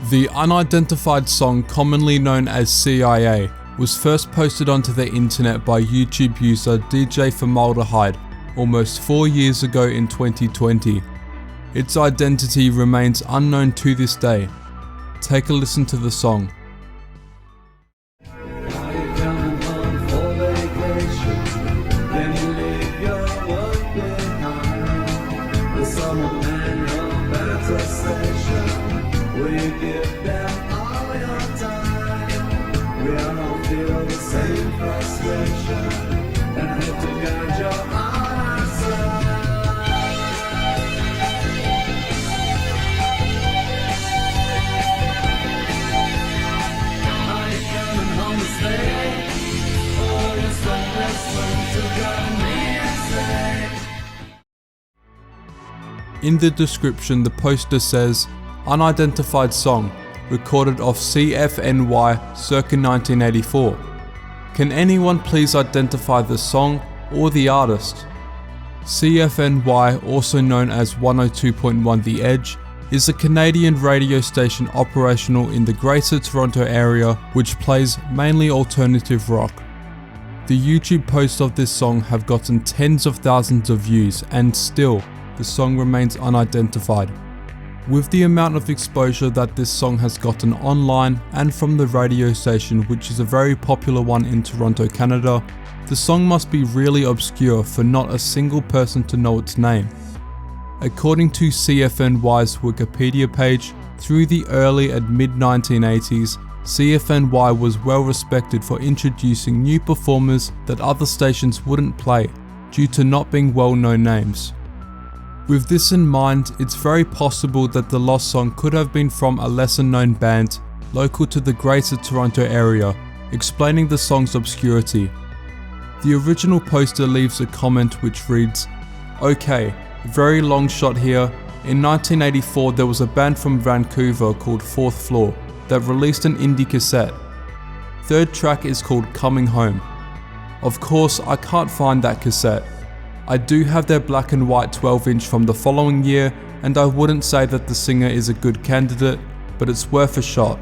The unidentified song, commonly known as CIA, was first posted onto the internet by YouTube user DJ Formaldehyde almost 4 years ago in 2020. Its identity remains unknown to this day. Take a listen to the song. In the description, the poster says, "Unidentified song, recorded off CFNY circa 1984. Can anyone please identify the song or the artist?" CFNY, also known as 102.1 The Edge, is a Canadian radio station operational in the Greater Toronto Area which plays mainly alternative rock. The YouTube posts of this song have gotten tens of thousands of views, and still, the song remains unidentified. With the amount of exposure that this song has gotten online and from the radio station, which is a very popular one in Toronto, Canada, the song must be really obscure for not a single person to know its name. According to CFNY's Wikipedia page, through the early and mid-1980s, CFNY was well respected for introducing new performers that other stations wouldn't play, due to not being well-known names. With this in mind, it's very possible that the lost song could have been from a lesser known band local to the Greater Toronto Area, explaining the song's obscurity. The original poster leaves a comment which reads, "Okay, very long shot here. In 1984 there was a band from Vancouver called Fourth Floor that released an indie cassette. Third track is called Coming Home. Of course, I can't find that cassette. I do have their black and white 12-inch from the following year, and I wouldn't say that the singer is a good candidate, but it's worth a shot."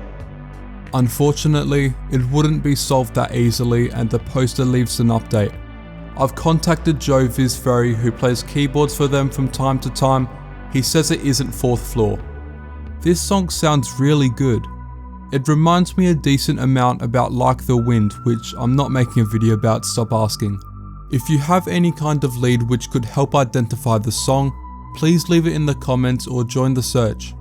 Unfortunately, it wouldn't be solved that easily, and the poster leaves an update. I've contacted Joe Visveri, who plays keyboards for them from time to time. He says it isn't Fourth Floor. This song sounds really good. It reminds me a decent amount about Like the Wind, which I'm not making a video about, stop asking. If you have any kind of lead which could help identify the song, please leave it in the comments or join the search.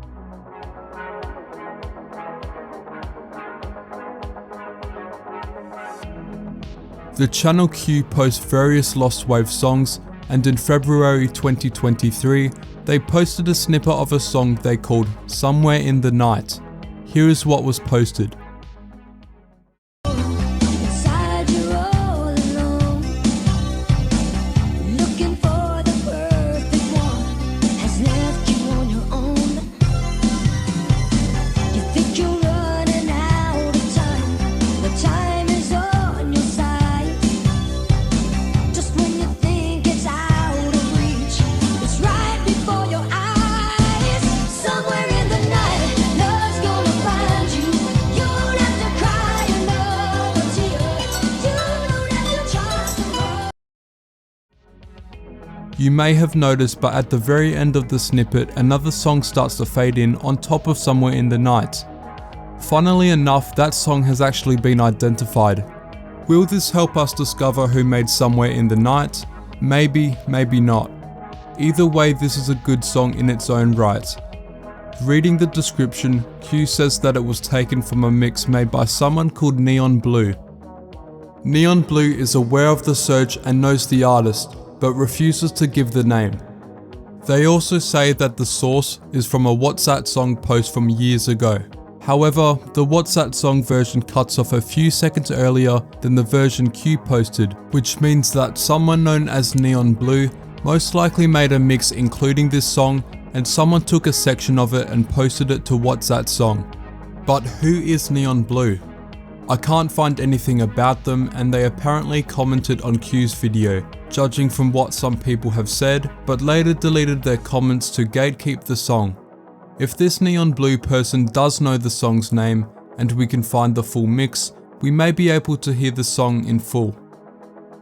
The Channel Q posts various Lost Wave songs, and in February 2023, they posted a snippet of a song they called Somewhere in the Night. Here is what was posted. You may have noticed, but at the very end of the snippet, another song starts to fade in on top of Somewhere in the Night. Funnily enough, that song has actually been identified. Will this help us discover who made Somewhere in the Night? Maybe, maybe not. Either way, this is a good song in its own right. Reading the description, Q says that it was taken from a mix made by someone called Neon Blue. Neon Blue is aware of the search and knows the artist, but refuses to give the name. They also say that the source is from a WhatsApp song post from years ago. However, the WhatsApp song version cuts off a few seconds earlier than the version Q posted, which means that someone known as Neon Blue most likely made a mix including this song, and someone took a section of it and posted it to WhatsApp song. But who is Neon Blue? I can't find anything about them, and they apparently commented on Q's video, judging from what some people have said, but later deleted their comments to gatekeep the song. If this neon blue person does know the song's name and we can find the full mix, we may be able to hear the song in full.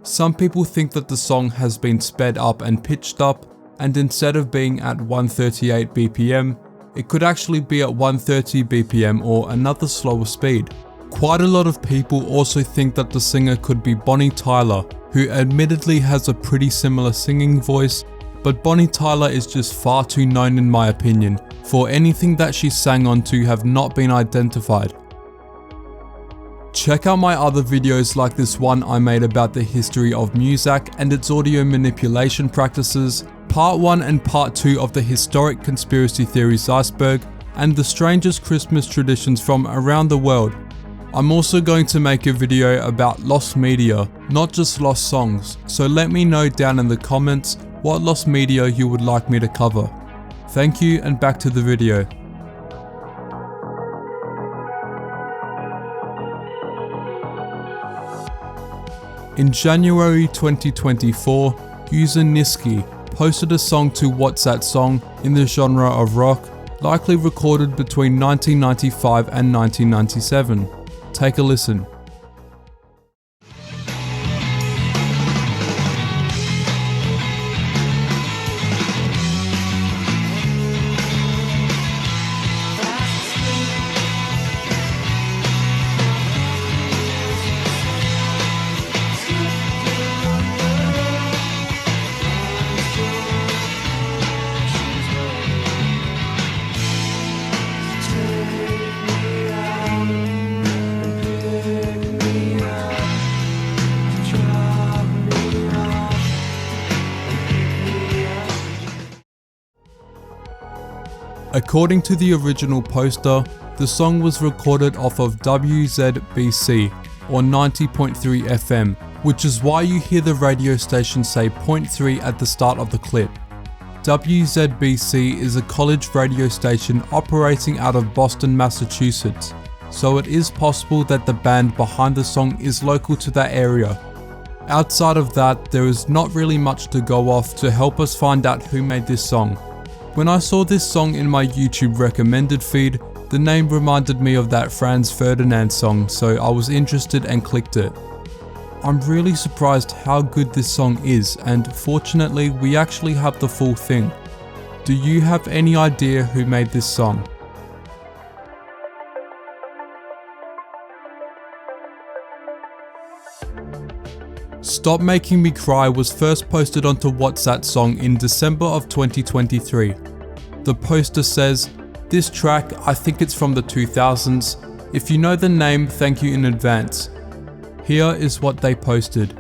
Some people think that the song has been sped up and pitched up, and instead of being at 138 BPM, it could actually be at 130 BPM or another slower speed. Quite a lot of people also think that the singer could be Bonnie Tyler, who admittedly has a pretty similar singing voice, but Bonnie Tyler is just far too known in my opinion for anything that she sang on to have not been identified. Check out my other videos like this one I made about the history of Muzak and its audio manipulation practices, part 1 and part 2 of the historic conspiracy theories iceberg, and the strangest Christmas traditions from around the world. I'm also going to make a video about lost media, not just lost songs, so let me know down in the comments what lost media you would like me to cover. Thank you, and back to the video. In January 2024, user Niski posted a song to What's That Song in the genre of rock, likely recorded between 1995 and 1997. Take a listen. According to the original poster, the song was recorded off of WZBC or 90.3 FM, which is why you hear the radio station say 0.3 at the start of the clip. WZBC is a college radio station operating out of Boston, Massachusetts, so it is possible that the band behind the song is local to that area. Outside of that, there is not really much to go off to help us find out who made this song. When I saw this song in my YouTube recommended feed, the name reminded me of that Franz Ferdinand song, so I was interested and clicked it. I'm really surprised how good this song is, and fortunately we actually have the full thing. Do you have any idea who made this song? Stop Making Me Cry was first posted onto What's That Song in December of 2023. The poster says, "This track, I think it's from the 2000s. If you know the name, thank you in advance." Here is what they posted.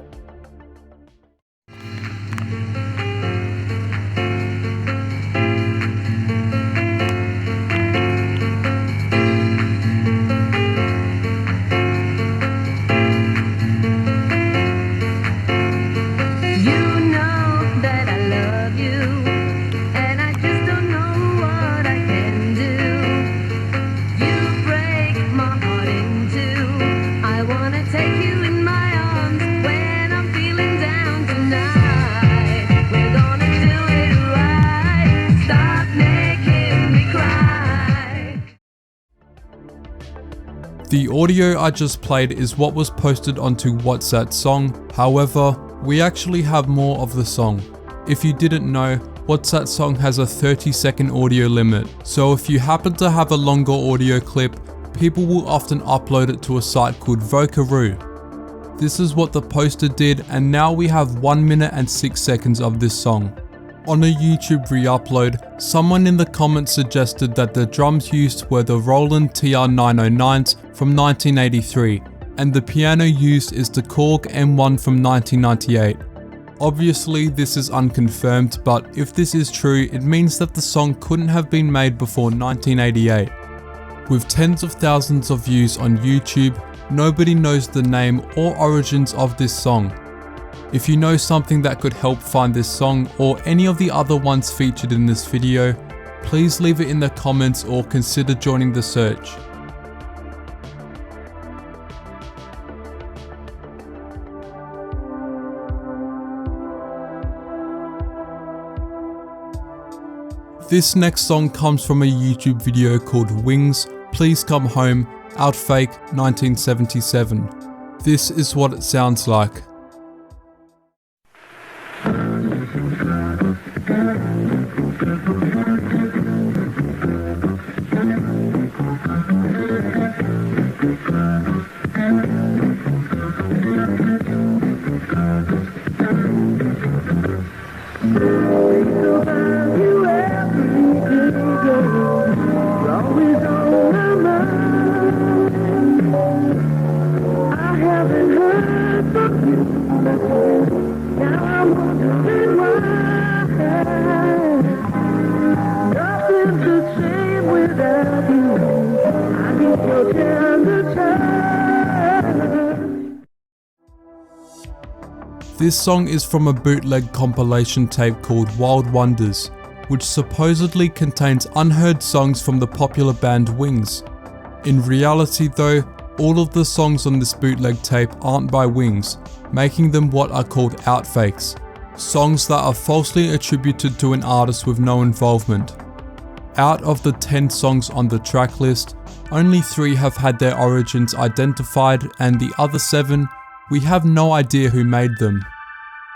The audio I just played is what was posted onto What's That Song. However, we actually have more of the song. If you didn't know, What's That Song has a 30-second audio limit, so if you happen to have a longer audio clip, people will often upload it to a site called Vocaroo. This is what the poster did, and now we have 1 minute and 6 seconds of this song. On a YouTube re-upload, someone in the comments suggested that the drums used were the Roland TR-909s from 1983, and the piano used is the Korg M1 from 1998. Obviously this is unconfirmed, but if this is true, it means that the song couldn't have been made before 1988. With tens of thousands of views on YouTube, nobody knows the name or origins of this song. If you know something that could help find this song or any of the other ones featured in this video, please leave it in the comments or consider joining the search. This next song comes from a YouTube video called Wings, Please Come Home, Outfake 1977. This is what it sounds like. This song is from a bootleg compilation tape called Wild Wonders, which supposedly contains unheard songs from the popular band Wings. In reality though, all of the songs on this bootleg tape aren't by Wings, making them what are called outfakes, songs that are falsely attributed to an artist with no involvement. Out of the 10 songs on the track list, only 3 have had their origins identified, and the other 7, we have no idea who made them.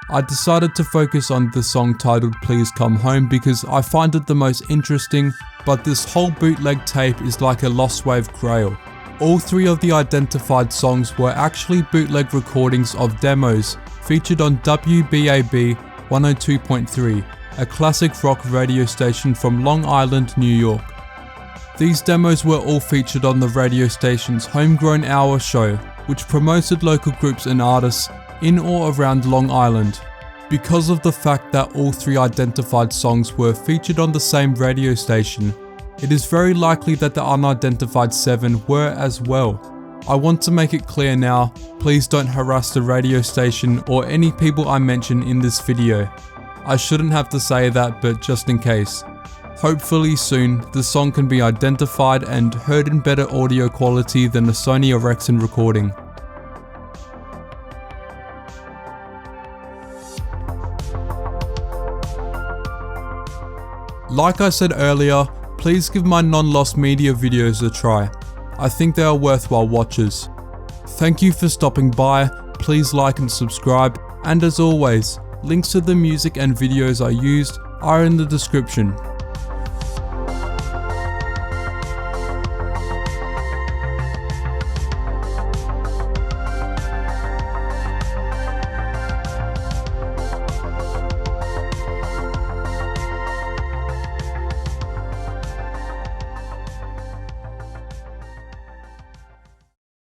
I decided to focus on the song titled Please Come Home because I find it the most interesting, but this whole bootleg tape is like a lost wave grail. All 3 of the identified songs were actually bootleg recordings of demos featured on WBAB 102.3, a classic rock radio station from Long Island, New York. These demos were all featured on the radio station's Homegrown Hour show, which promoted local groups and artists in or around Long Island. Because of the fact that all 3 identified songs were featured on the same radio station, it is very likely that the unidentified 7 were as well. I want to make it clear now, please don't harass the radio station or any people I mention in this video. I shouldn't have to say that, but just in case. Hopefully soon, the song can be identified and heard in better audio quality than a Sony Ericsson recording. Like I said earlier, please give my non-lost media videos a try. I think they are worthwhile watches. Thank you for stopping by, please like and subscribe, and as always, links to the music and videos I used are in the description.